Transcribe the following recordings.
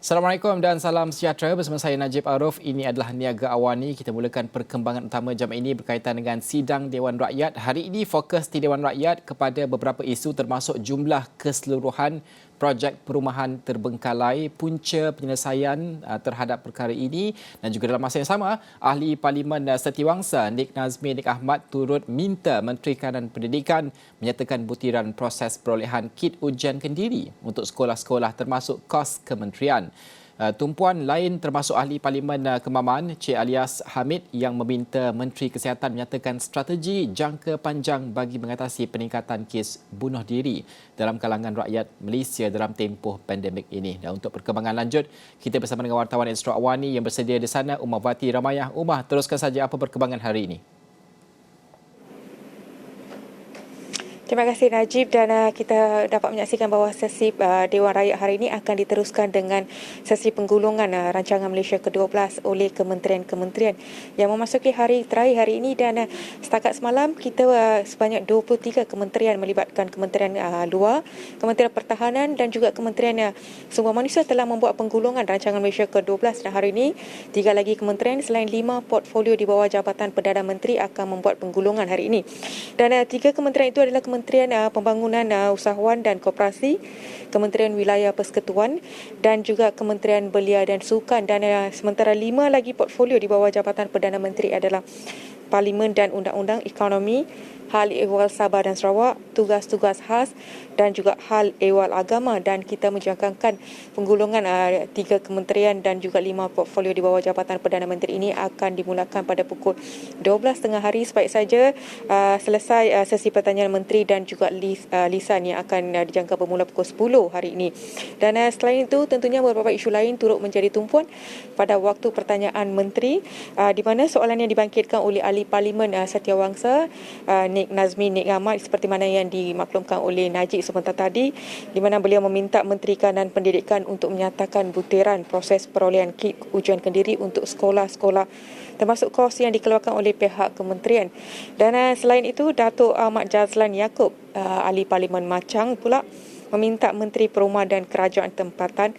Assalamualaikum dan salam sejahtera. Bersama saya Najib Arif. Ini adalah Niaga Awani. Kita mulakan perkembangan utama jam ini berkaitan dengan sidang Dewan Rakyat. Hari ini fokus di Dewan Rakyat kepada beberapa isu termasuk jumlah keseluruhan projek perumahan terbengkalai, punca penyelesaian terhadap perkara ini, dan juga dalam masa yang sama, Ahli Parlimen Setiawangsa Nik Nazmi Nik Ahmad turut minta Menteri Kanan Pendidikan menyatakan butiran proses perolehan kit ujian kendiri untuk sekolah-sekolah termasuk kos kementerian. Tumpuan lain termasuk Ahli Parlimen Kemaman, Cik Alias Hamid, yang meminta Menteri Kesihatan menyatakan strategi jangka panjang bagi mengatasi peningkatan kes bunuh diri dalam kalangan rakyat Malaysia dalam tempoh pandemik ini. Dan untuk perkembangan lanjut, kita bersama dengan wartawan Astro Awani yang bersedia di sana, Umar Vati Ramayah. Umar, teruskan saja apa perkembangan hari ini. Terima kasih Najib, dan kita dapat menyaksikan bahawa sesi Dewan Rakyat hari ini akan diteruskan dengan sesi penggulungan rancangan Malaysia ke-12 oleh kementerian-kementerian yang memasuki hari terakhir hari ini. Dan setakat semalam kita sebanyak 23 kementerian melibatkan kementerian luar, Kementerian Pertahanan dan juga Kementerian Sumber Manusia telah membuat penggulungan rancangan Malaysia ke-12, dan hari ini 3 lagi kementerian selain 5 portfolio di bawah Jabatan Perdana Menteri akan membuat penggulungan hari ini. Dan 3 kementerian itu adalah Kementerian Pembangunan Usahawan dan Koperasi, Kementerian Wilayah Persekutuan dan juga Kementerian Belia dan Sukan. Dan sementara 5 lagi portfolio di bawah Jabatan Perdana Menteri adalah Parlimen dan Undang-Undang, Ekonomi, Hal Ehwal Sabah dan Sarawak, Tugas-tugas khas dan juga Hal Ehwal Agama. Dan kita menjangkakan penggulungan 3 kementerian dan juga 5 portfolio di bawah Jabatan Perdana Menteri ini akan dimulakan pada pukul 12 tengah hari. Sebaik saja selesai sesi pertanyaan menteri dan juga lisan yang akan dijangka bermula pukul 10 hari ini. Dan selain itu, tentunya beberapa isu lain turut menjadi tumpuan pada waktu pertanyaan menteri, di mana soalan yang dibangkitkan oleh Ahli Parlimen Setiawangsa Nik Nazmi Nik Ahmad seperti mana yang dimaklumkan oleh Najib sebentar tadi, di mana beliau meminta Menteri Kanan Pendidikan untuk menyatakan butiran proses perolehan kit ujian kendiri untuk sekolah-sekolah termasuk kos yang dikeluarkan oleh pihak kementerian. Dan selain itu, Datuk Ahmad Jazlan Yaakob, Ahli Parlimen Machang pula meminta Menteri Perumahan dan Kerajaan Tempatan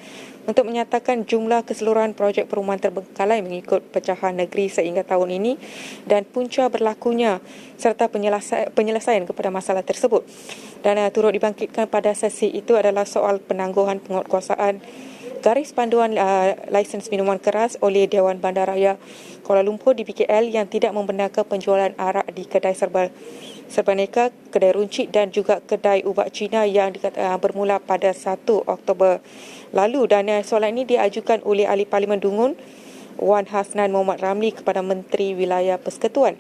untuk menyatakan jumlah keseluruhan projek perumahan terbengkalai mengikut pecahan negeri sehingga tahun ini dan punca berlakunya serta penyelesaian kepada masalah tersebut. Dan turut dibangkitkan pada sesi itu adalah soal penangguhan penguatkuasaan garis panduan lisens minuman keras oleh Dewan Bandaraya Kuala Lumpur di BKL yang tidak membenarkan penjualan arak di kedai Serbaneka, kedai runcit dan juga kedai ubat Cina yang bermula pada 1 Oktober lalu. Dan soalan ini diajukan oleh Ahli Parlimen Dungun Wan Hasnan Muhammad Ramli kepada Menteri Wilayah Persekutuan.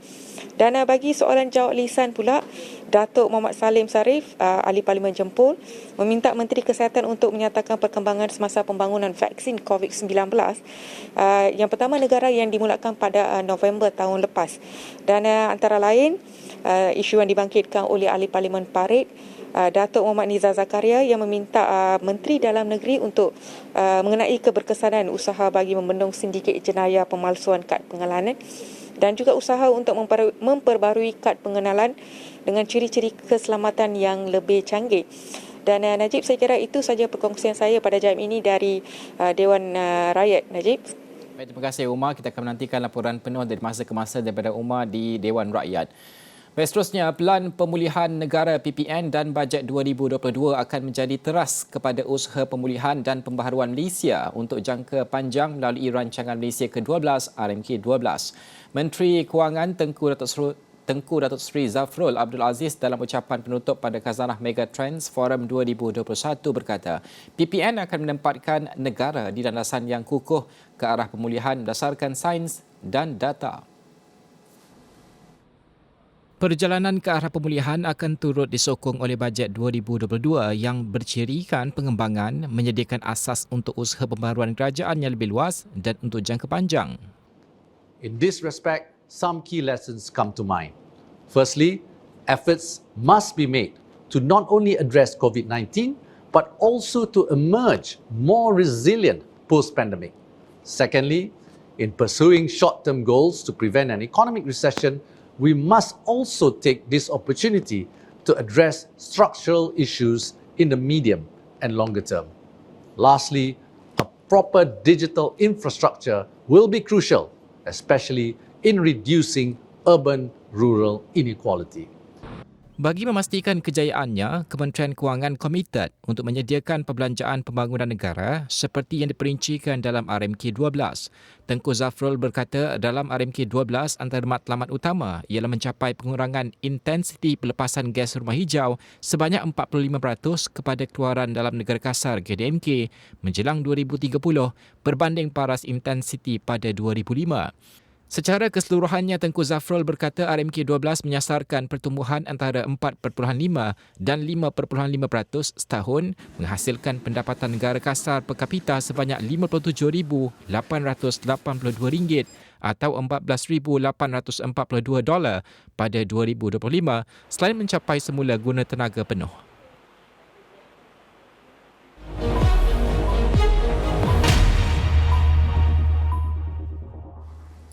Dan bagi soalan jawab lisan pula, Datuk Muhammad Salim Sarif, Ahli Parlimen Jempol, meminta Menteri Kesihatan untuk menyatakan perkembangan semasa pembangunan vaksin COVID-19 yang pertama negara yang dimulakan pada November tahun lepas. Dan antara lain, isu yang dibangkitkan oleh Ahli Parlimen Parit, Datuk Muhammad Nizar Zakaria, yang meminta Menteri Dalam Negeri untuk mengenai keberkesanan usaha bagi membendung sindiket jenayah pemalsuan kad pengenalan dan juga usaha untuk memperbarui kad pengenalan dengan ciri-ciri keselamatan yang lebih canggih. Dan Najib, saya kira itu saja perkongsian saya pada jam ini dari Dewan Rakyat. Najib. Baik, terima kasih Umar. Kita akan menantikan laporan penuh dari masa ke masa daripada Umar di Dewan Rakyat. Baik, seterusnya, Pelan Pemulihan Negara PPN dan Bajet 2022 akan menjadi teras kepada usaha pemulihan dan pembaharuan Malaysia untuk jangka panjang melalui rancangan Malaysia ke-12 RMK12. Menteri Kewangan Tengku Datuk Seri Zafrul Abdul Aziz dalam ucapan penutup pada Khazanah Megatrends Forum 2021 berkata, PPN akan menempatkan negara di landasan yang kukuh ke arah pemulihan berdasarkan sains dan data. Perjalanan ke arah pemulihan akan turut disokong oleh bajet 2022 yang bercirikan pengembangan, menyediakan asas untuk usaha pembaharuan kerajaan yang lebih luas dan untuk jangka panjang. In this respect, some key lessons come to mind. Firstly, efforts must be made to not only address COVID-19, but also to emerge more resilient post-pandemic. Secondly, in pursuing short-term goals to prevent an economic recession, we must also take this opportunity to address structural issues in the medium and longer term. Lastly, a proper digital infrastructure will be crucial, especially in reducing urban-rural inequality. Bagi memastikan kejayaannya, Kementerian Kewangan komited untuk menyediakan perbelanjaan pembangunan negara seperti yang diperincikan dalam RMK 12. Tengku Zafrul berkata dalam RMK 12 antara matlamat utama ialah mencapai pengurangan intensiti pelepasan gas rumah hijau sebanyak 45% kepada keluaran dalam negara kasar GDNK menjelang 2030 berbanding paras intensiti pada 2005. Secara keseluruhannya, Tengku Zafrul berkata RMK 12 menyasarkan pertumbuhan antara 4.5 dan 5.5% setahun menghasilkan pendapatan negara kasar per kapita sebanyak RM57,882 atau $14,842 pada 2025 selain mencapai semula guna tenaga penuh.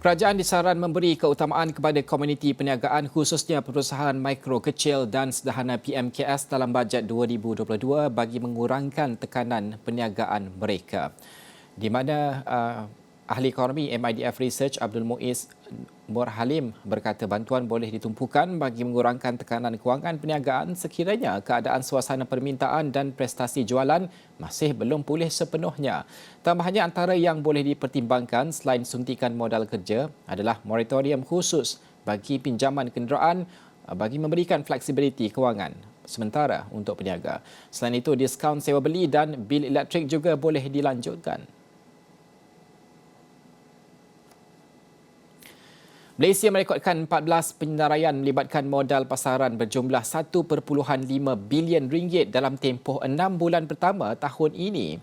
Kerajaan disaran memberi keutamaan kepada komuniti perniagaan khususnya perusahaan mikro, kecil dan sederhana PMKS dalam bajet 2022 bagi mengurangkan tekanan perniagaan mereka. Di mana ahli ekonomi MIDF Research Abdul Muiz Nur Halim berkata bantuan boleh ditumpukan bagi mengurangkan tekanan kewangan perniagaan sekiranya keadaan suasana permintaan dan prestasi jualan masih belum pulih sepenuhnya. Tambahannya, antara yang boleh dipertimbangkan selain suntikan modal kerja adalah moratorium khusus bagi pinjaman kenderaan bagi memberikan fleksibiliti kewangan sementara untuk peniaga. Selain itu, diskaun sewa beli dan bil elektrik juga boleh dilanjutkan. Malaysia merekodkan 14 penyenaraian melibatkan modal pasaran berjumlah 1.5 bilion ringgit dalam tempoh 6 bulan pertama tahun ini.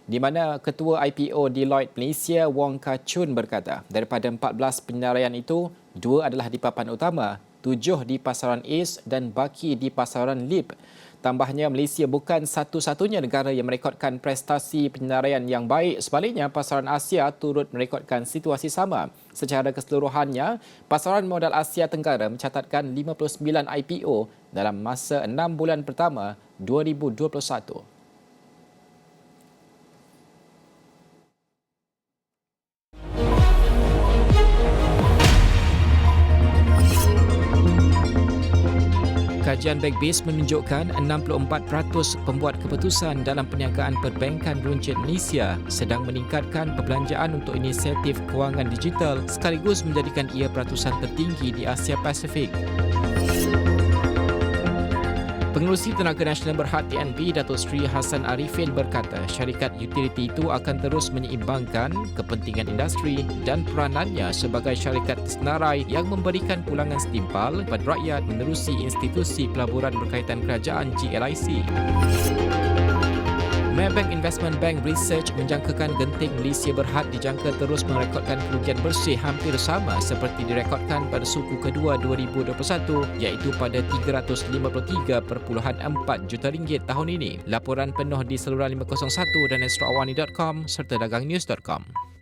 Di mana Ketua IPO Deloitte Malaysia Wong Kah Chun berkata, daripada 14 penyenaraian itu, 2 adalah di papan utama, 7 di pasaran East dan baki di pasaran Lip. Tambahnya, Malaysia bukan satu-satunya negara yang merekodkan prestasi penyenaraian yang baik. Sebaliknya, pasaran Asia turut merekodkan situasi sama. Secara keseluruhannya, pasaran modal Asia Tenggara mencatatkan 59 IPO dalam masa 6 bulan pertama 2021. Kajian Backbase menunjukkan 64% pembuat keputusan dalam perniagaan perbankan runcit Malaysia sedang meningkatkan perbelanjaan untuk inisiatif kewangan digital sekaligus menjadikan ia peratusan tertinggi di Asia Pasifik. Pengerusi Tenaga Nasional Berhad TNB, Datuk Seri Hassan Arifin berkata syarikat utiliti itu akan terus menyeimbangkan kepentingan industri dan peranannya sebagai syarikat senarai yang memberikan pulangan setimpal kepada rakyat menerusi institusi pelaburan berkaitan kerajaan GLIC. Maybank Investment Bank Research menjangkakan genting Malaysia Berhad dijangka terus merekodkan kerugian bersih hampir sama seperti direkodkan pada suku kedua 2021 iaitu pada 353.4 juta ringgit tahun ini. Laporan penuh di saluran 501 dan astroawani.com serta dagangnews.com.